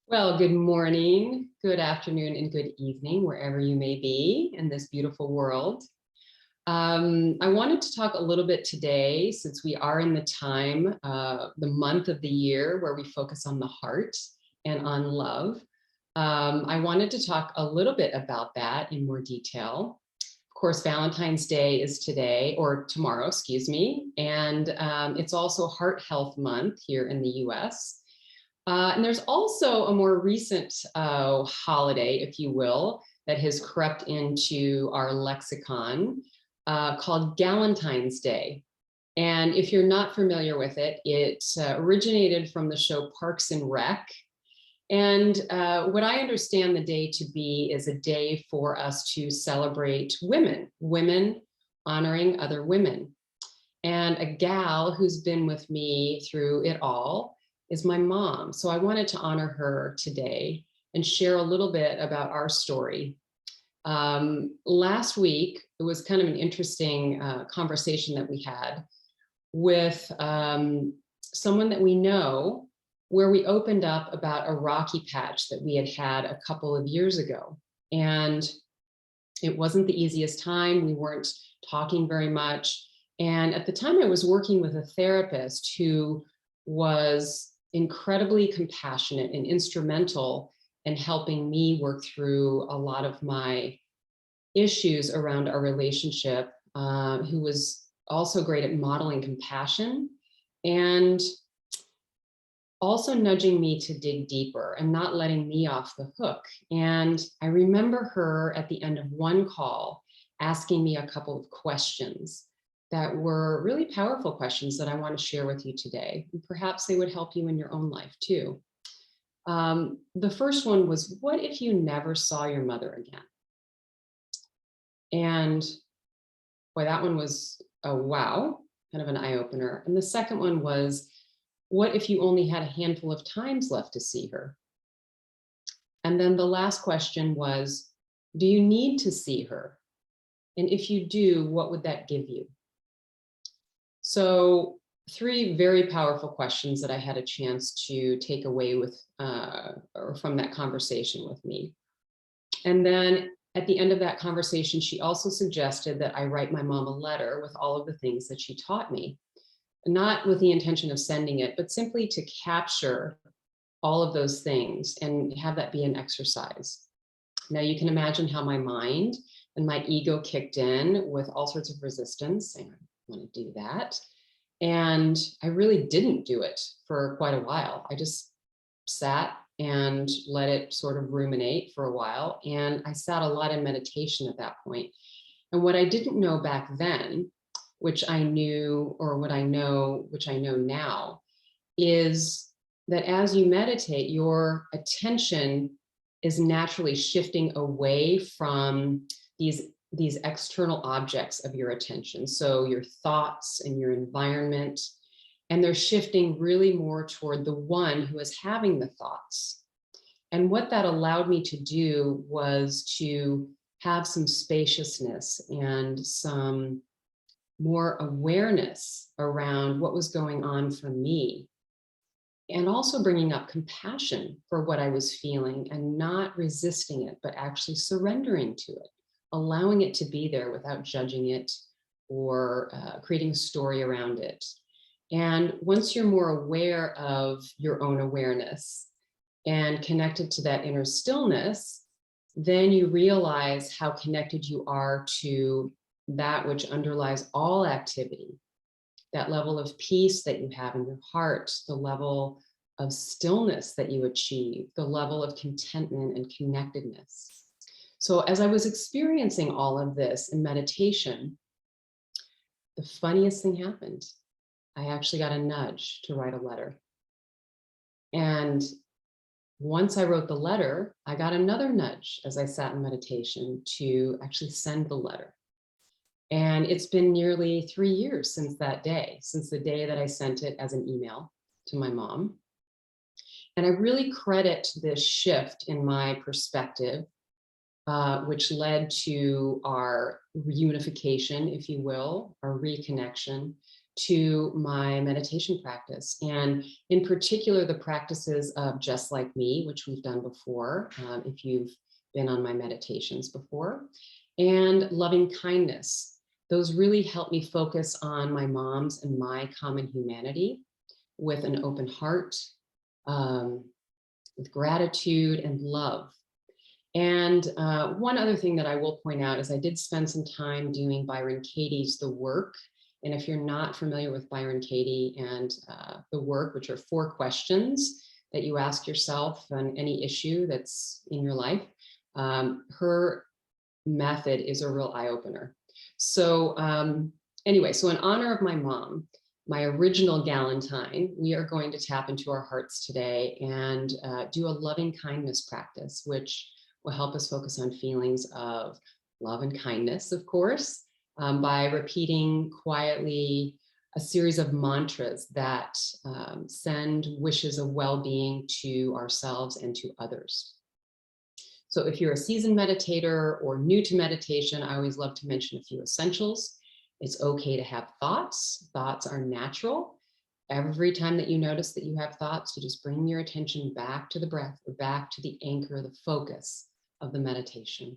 Well, good morning, good afternoon, and good evening, wherever you may be in this beautiful world. I wanted to talk a little bit today, since we are in the time, the month of the year where we focus on the heart and on love. I wanted to talk a little bit about that in more detail. Of course, Valentine's Day is today, or tomorrow, excuse me, and it's also Heart Health Month here in the US. And there's also a more recent holiday, if you will, that has crept into our lexicon called Galentine's Day. And if you're not familiar with it, it originated from the show Parks and Rec. And what I understand the day to be is a day for us to celebrate women honoring other women. And a gal who's been with me through it all is my mom. So I wanted to honor her today and share a little bit about our story. Last week, it was kind of an interesting conversation that we had with someone that we know, where we opened up about a rocky patch that we had had a couple of years ago. And it wasn't the easiest time. We weren't talking very much. And at the time I was working with a therapist who was incredibly compassionate and instrumental in helping me work through a lot of my issues around our relationship, who was also great at modeling compassion and also nudging me to dig deeper and not letting me off the hook. And I remember her at the end of one call asking me a couple of questions that were really powerful questions that I want to share with you today. And perhaps they would help you in your own life too. The first one was, what if you never saw your mother again? And boy, that one was a wow, kind of an eye opener. And the second one was, what if you only had a handful of times left to see her? And then the last question was, do you need to see her? And if you do, what would that give you? So three very powerful questions that I had a chance to take away with or from that conversation with me. And then at the end of that conversation, she also suggested that I write my mom a letter with all of the things that she taught me, not with the intention of sending it, but simply to capture all of those things and have that be an exercise. Now you can imagine how my mind and my ego kicked in with all sorts of resistance, saying, want to do that. And I really didn't do it for quite a while. I just sat and let it sort of ruminate for a while. And I sat a lot in meditation at that point. And what I didn't know back then, which I knew, or what I know, which I know now, is that as you meditate, your attention is naturally shifting away from these external objects of your attention. So your thoughts and your environment, and they're shifting really more toward the one who is having the thoughts. And what that allowed me to do was to have some spaciousness and some more awareness around what was going on for me. And also bringing up compassion for what I was feeling and not resisting it, but actually surrendering to it, allowing it to be there without judging it or creating a story around it. And once you're more aware of your own awareness and connected to that inner stillness, then you realize how connected you are to that which underlies all activity, that level of peace that you have in your heart, the level of stillness that you achieve, the level of contentment and connectedness. So as I was experiencing all of this in meditation, the funniest thing happened. I actually got a nudge to write a letter. And once I wrote the letter, I got another nudge as I sat in meditation to actually send the letter. And it's been nearly 3 years since that day, since the day that I sent it as an email to my mom. And I really credit this shift in my perspective, which led to our reunification, if you will, our reconnection, to my meditation practice. And in particular, the practices of Just Like Me, which we've done before, if you've been on my meditations before, and loving kindness. Those really help me focus on my mom's and my common humanity with an open heart, with gratitude and love. And one other thing that I will point out is I did spend some time doing Byron Katie's The Work. And if you're not familiar with Byron Katie and The Work, which are 4 questions that you ask yourself on any issue that's in your life, her method is a real eye-opener. So anyway, so in honor of my mom, my original Galentine, we are going to tap into our hearts today and do a loving kindness practice, which will help us focus on feelings of love and kindness, of course, by repeating quietly a series of mantras that send wishes of well-being to ourselves and to others. So if you're a seasoned meditator or new to meditation, I always love to mention a few essentials. It's okay to have thoughts. Thoughts are natural. Every time that you notice that you have thoughts, you just bring your attention back to the breath or back to the anchor, the focus of the meditation.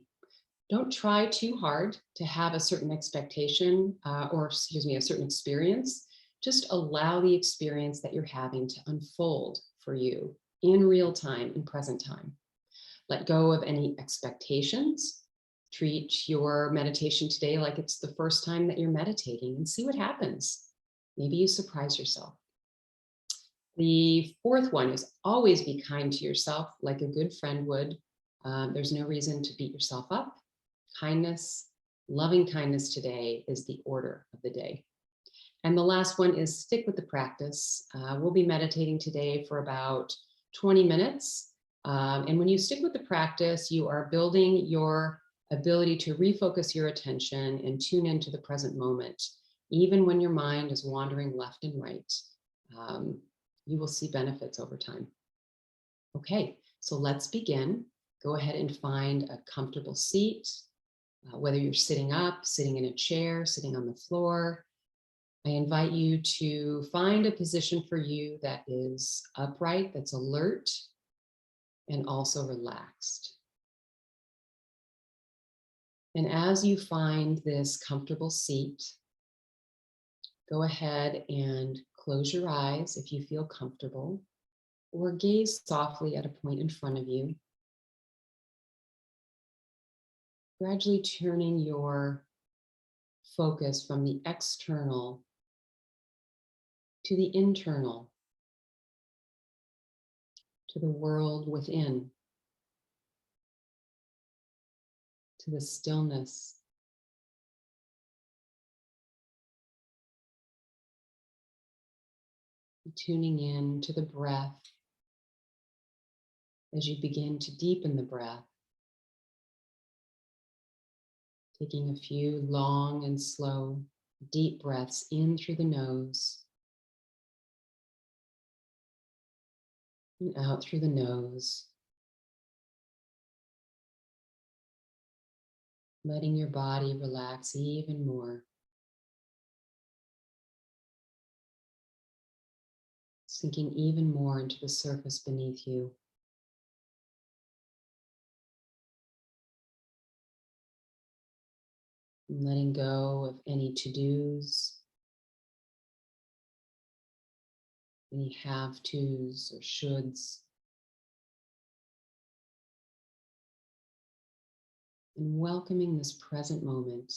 Don't try too hard to have a certain expectation or excuse me, a certain experience. Just allow the experience that you're having to unfold for you in real time, in present time. Let go of any expectations. Treat your meditation today like it's the first time that you're meditating and see what happens. Maybe you surprise yourself. The 4th one is always be kind to yourself like a good friend would. There's no reason to beat yourself up. Kindness, loving kindness today is the order of the day. And the last one is stick with the practice. We'll be meditating today for about 20 minutes. And when you stick with the practice, you are building your ability to refocus your attention and tune into the present moment. Even when your mind is wandering left and right, you will see benefits over time. Okay, so let's begin. Go ahead and find a comfortable seat, whether you're sitting up, sitting in a chair, sitting on the floor. I invite you to find a position for you that is upright, that's alert, and also relaxed. And as you find this comfortable seat, go ahead and close your eyes if you feel comfortable, or gaze softly at a point in front of you. Gradually turning your focus from the external to the internal, to the world within, to the stillness. Tuning in to the breath as you begin to deepen the breath. Taking a few long and slow, deep breaths in through the nose and out through the nose. Letting your body relax even more. Sinking even more into the surface beneath you. And letting go of any to-dos, any have-tos or shoulds. And welcoming this present moment.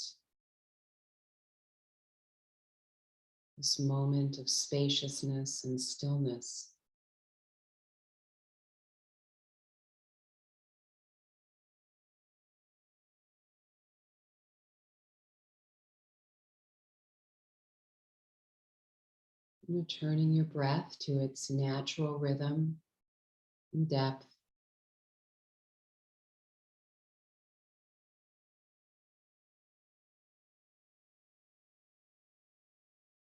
This moment of spaciousness and stillness. And returning your breath to its natural rhythm and depth.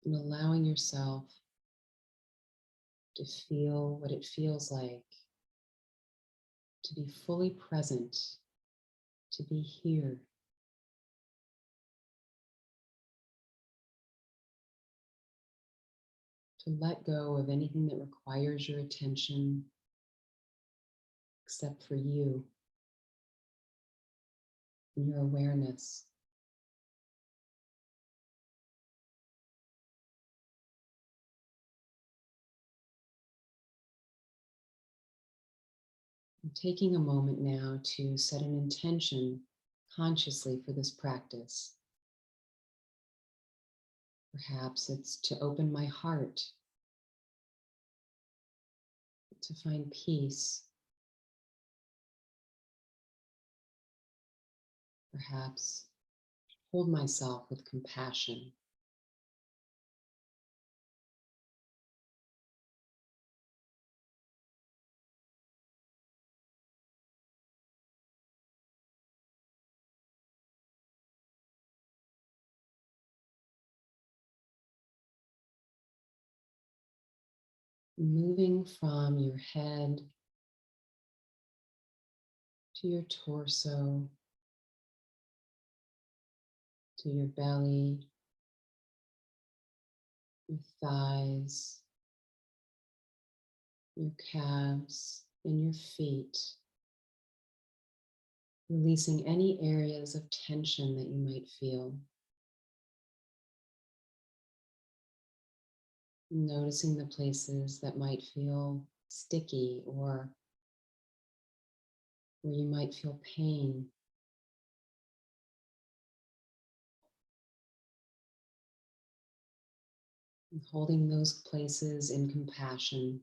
And allowing yourself to feel what it feels like to be fully present, to be here. to let go of anything that requires your attention except for you and your awareness. I'm taking a moment now to set an intention consciously for this practice. Perhaps it's to open my heart, to find peace. Perhaps hold myself with compassion. Moving from your head to your torso, to your belly, your thighs, your calves, and your feet. Releasing any areas of tension that you might feel. Noticing the places that might feel sticky or where you might feel pain. And holding those places in compassion.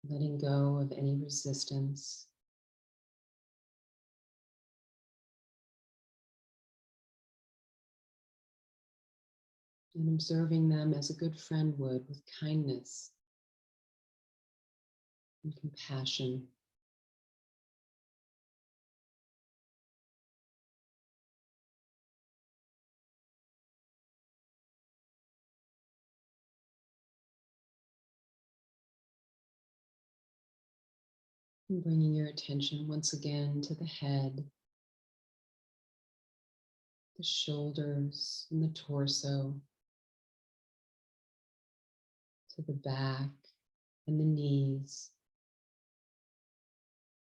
Letting go of any resistance. And observing them as a good friend would, with kindness and compassion. And bringing your attention once again to the head, the shoulders, and the torso, to the back and the knees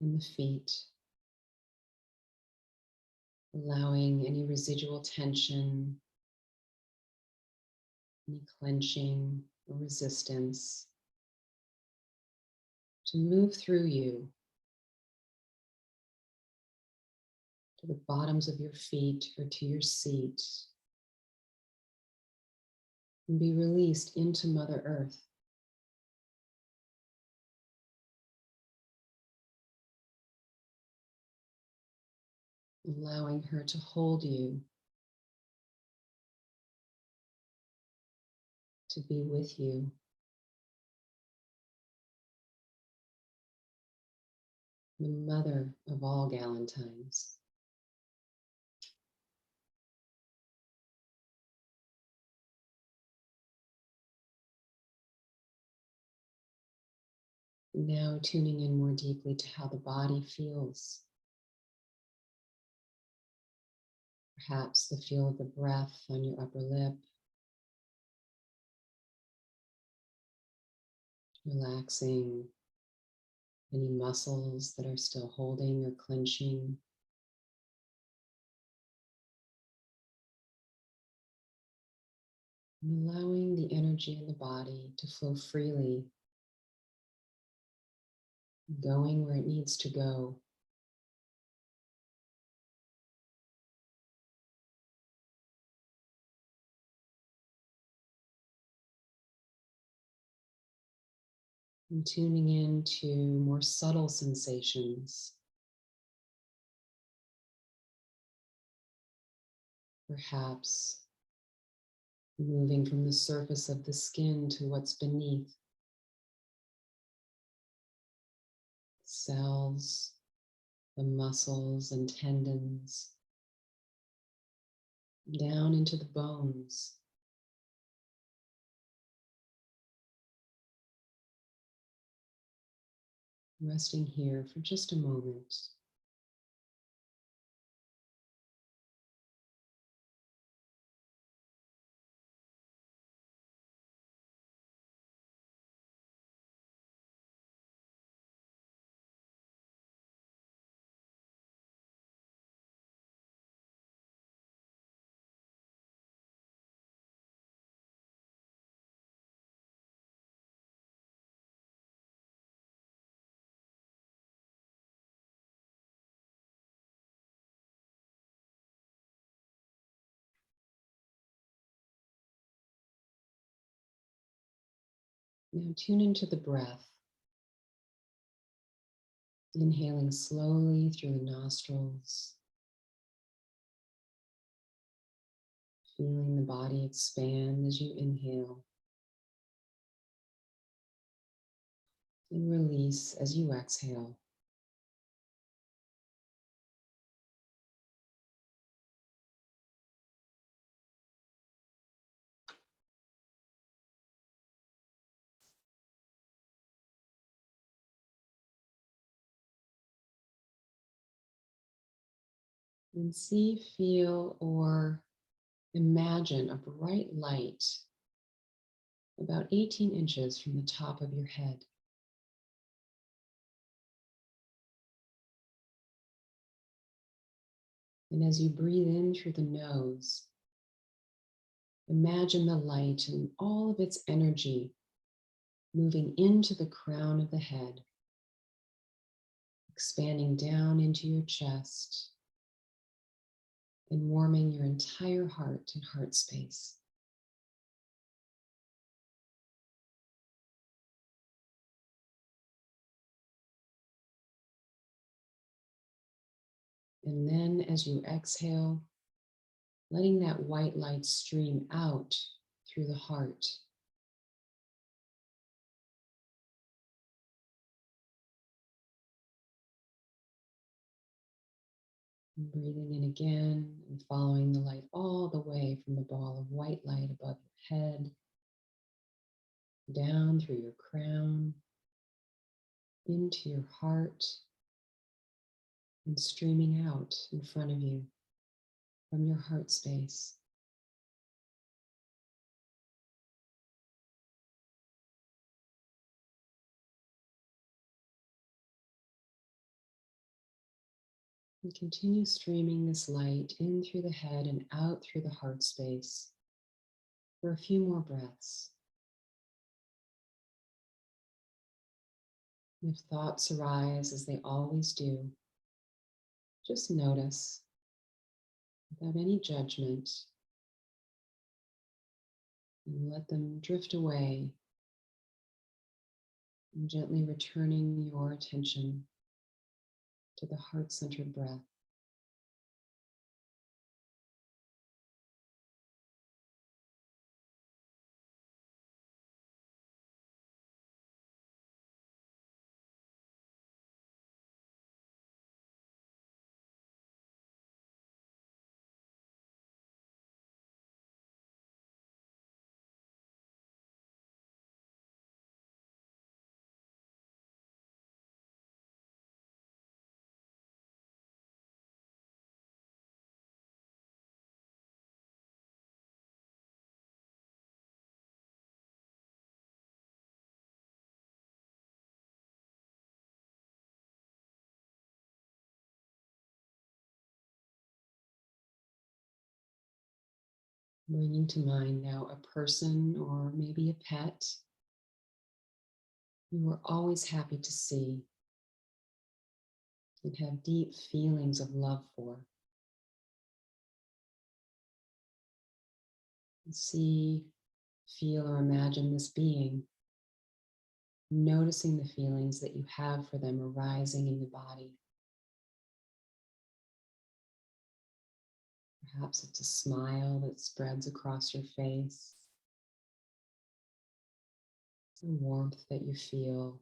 and the feet. Allowing any residual tension, any clenching or resistance to move through you to the bottoms of your feet or to your seat and be released into Mother Earth. Allowing her to hold you, to be with you. The mother of all Galentines. Now tuning in more deeply to how the body feels. Perhaps the feel of the breath on your upper lip. Relaxing any muscles that are still holding or clenching. And allowing the energy in the body to flow freely, going where it needs to go. And tuning in to more subtle sensations. Perhaps moving from the surface of the skin to what's beneath. Cells, the muscles and tendons, down into the bones. Resting here for just a moment. Now tune into the breath, inhaling slowly through the nostrils, feeling the body expand as you inhale and release as you exhale. And see, feel, or imagine a bright light about 18 inches from the top of your head. And as you breathe in through the nose, imagine the light and all of its energy moving into the crown of the head, expanding down into your chest and warming your entire heart and heart space. And then as you exhale, letting that white light stream out through the heart. And breathing in again and following the light all the way from the ball of white light above your head, down through your crown, into your heart, and streaming out in front of you from your heart space. And continue streaming this light in through the head and out through the heart space for a few more breaths. If thoughts arise, as they always do, just notice without any judgment and let them drift away, and gently returning your attention to the heart-centered breath. Bringing to mind now a person or maybe a pet you are always happy to see and have deep feelings of love for. And see, feel, or imagine this being, noticing the feelings that you have for them arising in the body. Perhaps it's a smile that spreads across your face, the warmth that you feel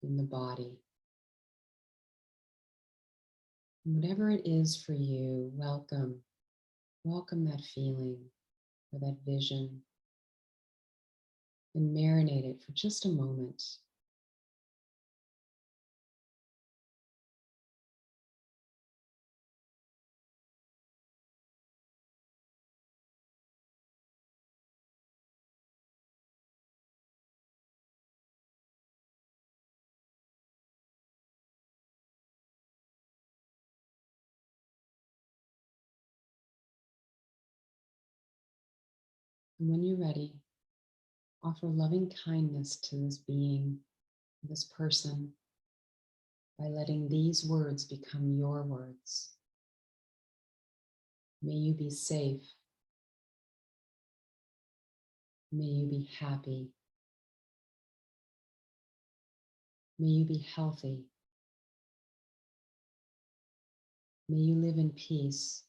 in the body. And whatever it is for you, welcome that feeling or that vision, and marinate it for just a moment. And when you're ready, offer loving kindness to this being, this person, by letting these words become your words. May you be safe. May you be happy. May you be healthy. May you live in peace,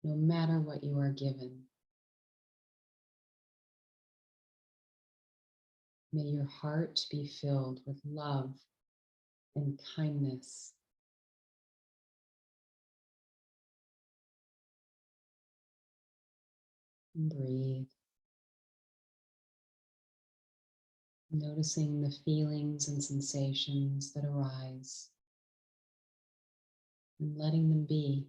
no matter what you are given. May your heart be filled with love and kindness. And breathe. Noticing the feelings and sensations that arise and letting them be.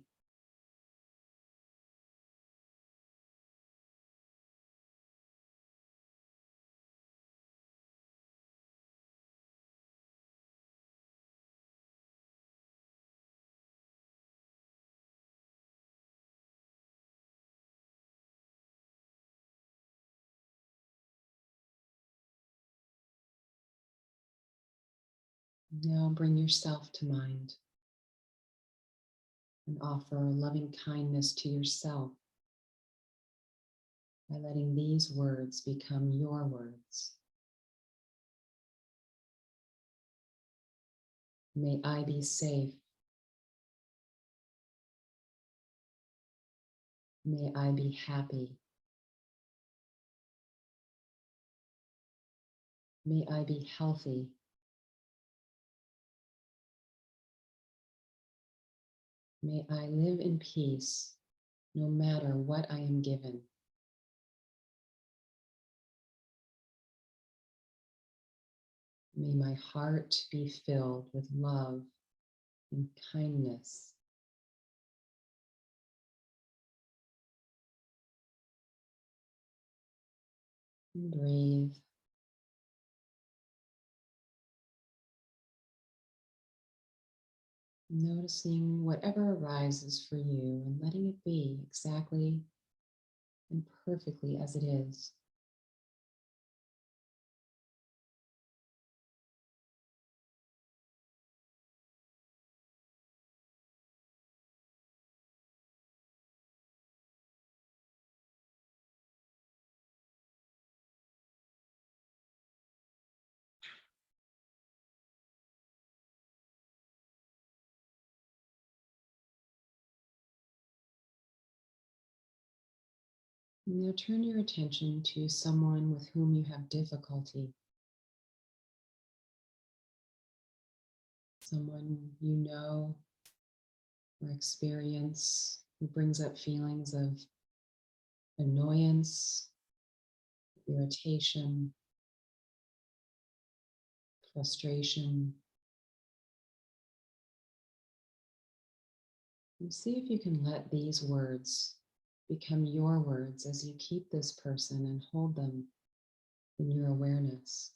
Now bring yourself to mind and offer loving kindness to yourself by letting these words become your words. May I be safe. May I be happy. May I be healthy. May I live in peace, no matter what I am given. May my heart be filled with love and kindness. And breathe. Noticing whatever arises for you and letting it be exactly and perfectly as it is. Now turn your attention to someone with whom you have difficulty, someone you know or experience who brings up feelings of annoyance, irritation, frustration. And see if you can let these words become your words as you keep this person and hold them in your awareness.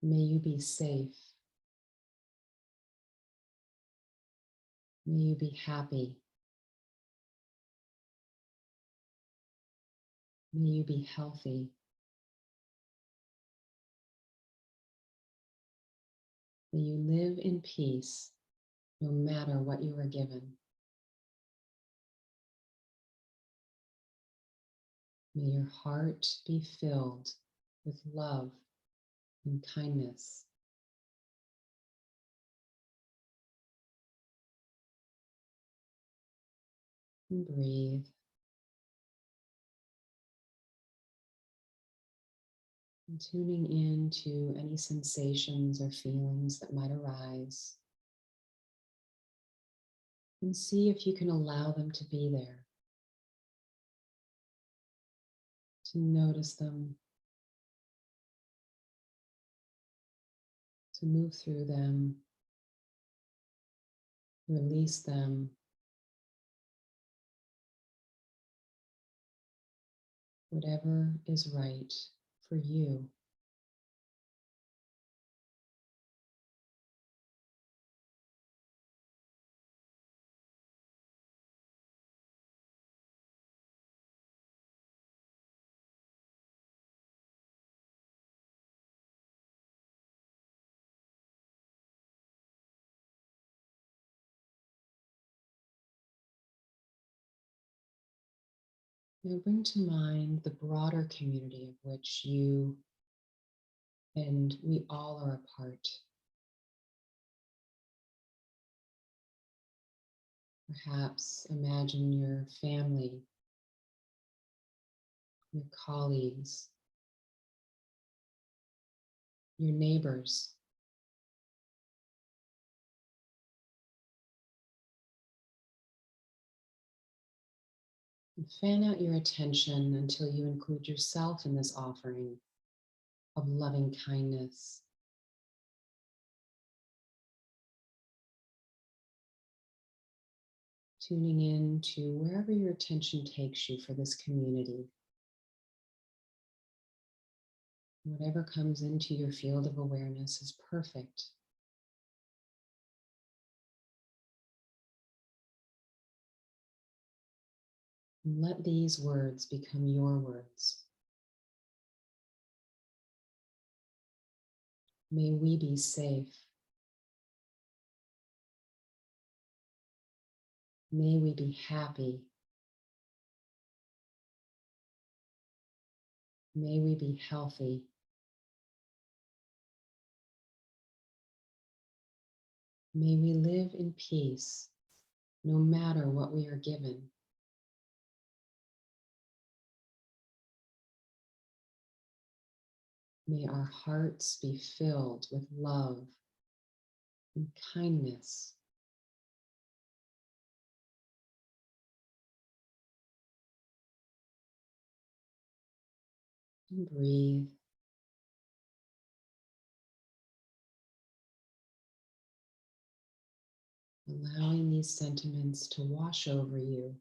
May you be safe. May you be happy. May you be healthy. May you live in peace no matter what you are given. May your heart be filled with love and kindness. And breathe. And tuning in to any sensations or feelings that might arise. And see if you can allow them to be there. To notice them. To move through them. Release them. Whatever is right for you. Now bring to mind the broader community of which you and we all are a part. Perhaps imagine your family, your colleagues, your neighbors. And fan out your attention until you include yourself in this offering of loving kindness. Tuning in to wherever your attention takes you for this community. Whatever comes into your field of awareness is perfect. And let these words become your words. May we be safe. May we be happy. May we be healthy. May we live in peace, no matter what we are given. May our hearts be filled with love and kindness. And breathe. Allowing these sentiments to wash over you,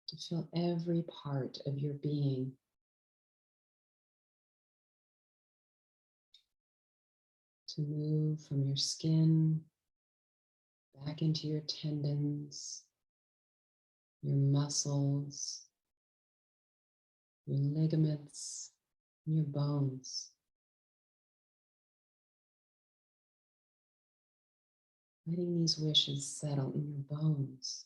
to fill every part of your being. To move from your skin back into your tendons, your muscles, your ligaments, and your bones. Letting these wishes settle in your bones.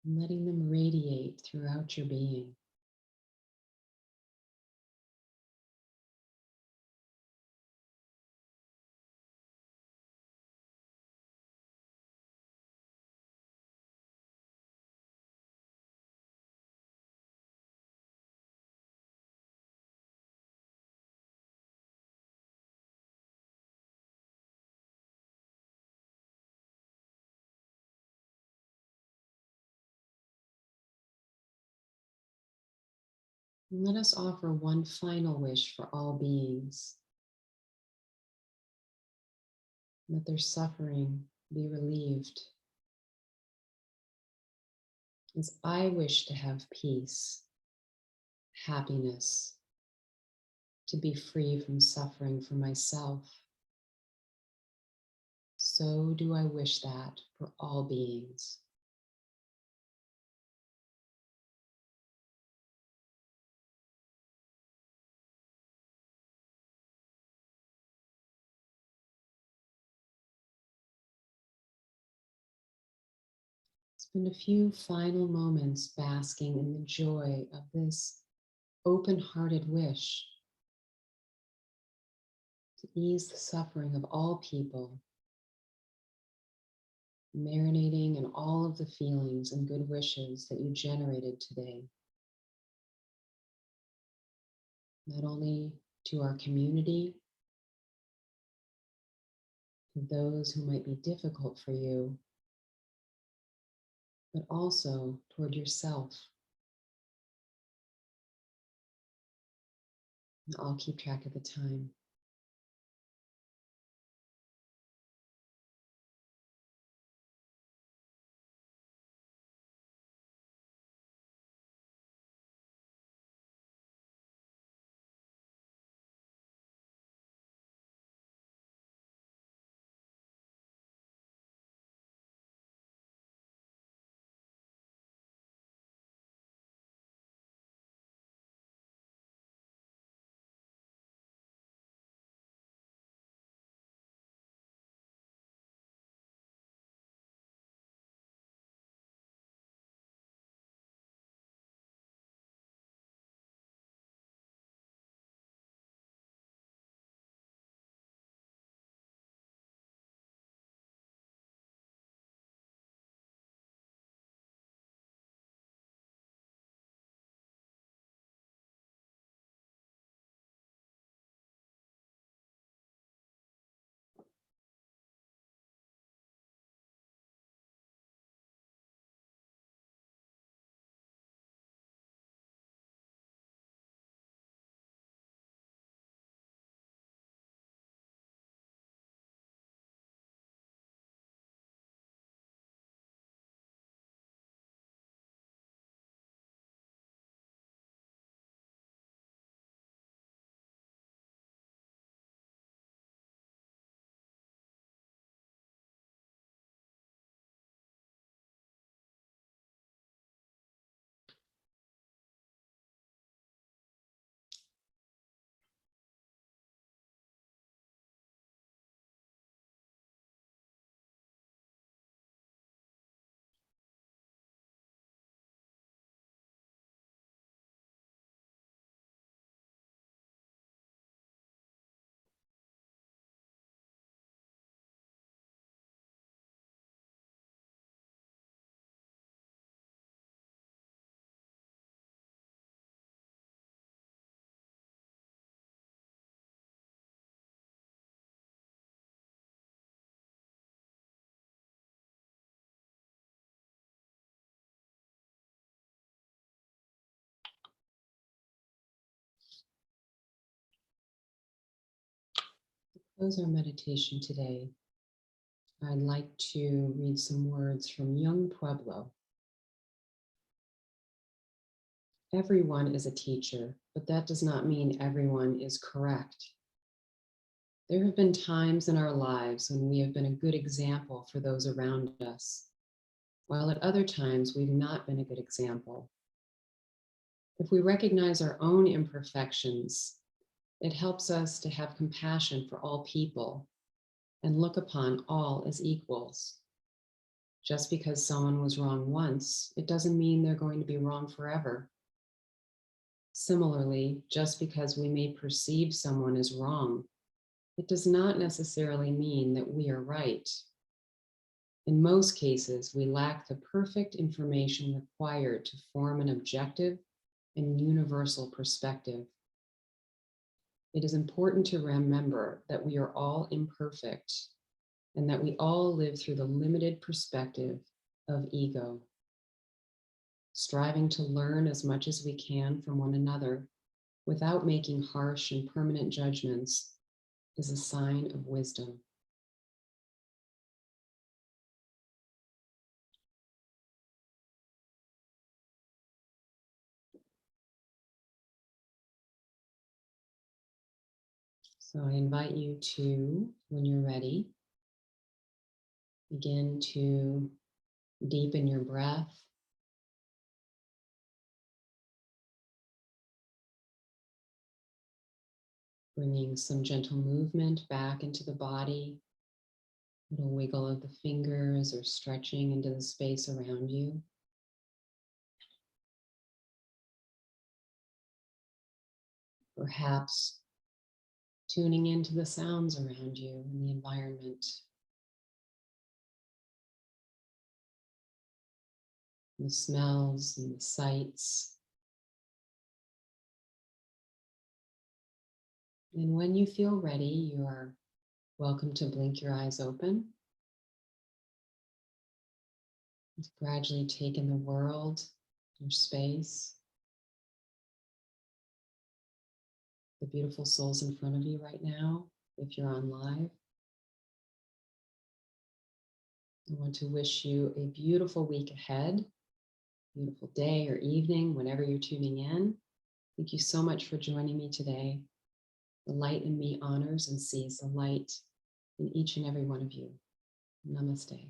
And letting them radiate throughout your being. And let us offer one final wish for all beings. Let their suffering be relieved. As I wish to have peace, happiness, to be free from suffering for myself, so do I wish that for all beings. Spend a few final moments basking in the joy of this open-hearted wish to ease the suffering of all people, marinating in all of the feelings and good wishes that you generated today. Not only to our community, to those who might be difficult for you, but also toward yourself. And I'll keep track of the time. Close our meditation today. I'd like to read some words from young Pueblo. Everyone is a teacher, but that does not mean everyone is correct. There have been times in our lives when we have been a good example for those around us, while at other times we've not been a good example. If we recognize our own imperfections, it helps us to have compassion for all people and look upon all as equals. Just because someone was wrong once, it doesn't mean they're going to be wrong forever. Similarly, just because we may perceive someone as wrong, it does not necessarily mean that we are right. In most cases, we lack the perfect information required to form an objective and universal perspective. It is important to remember that we are all imperfect and that we all live through the limited perspective of ego. Striving to learn as much as we can from one another without making harsh and permanent judgments is a sign of wisdom. So I invite you to, when you're ready, begin to deepen your breath. Bringing some gentle movement back into the body, a little wiggle of the fingers or stretching into the space around you. Perhaps tuning into the sounds around you and the environment, the smells and the sights. And when you feel ready, you are welcome to blink your eyes open. And gradually take in the world, your space, the beautiful souls in front of you right now, if you're on live. I want to wish you a beautiful week ahead, beautiful day or evening, whenever you're tuning in. Thank you so much for joining me today. The light in me honors and sees the light in each and every one of you. Namaste.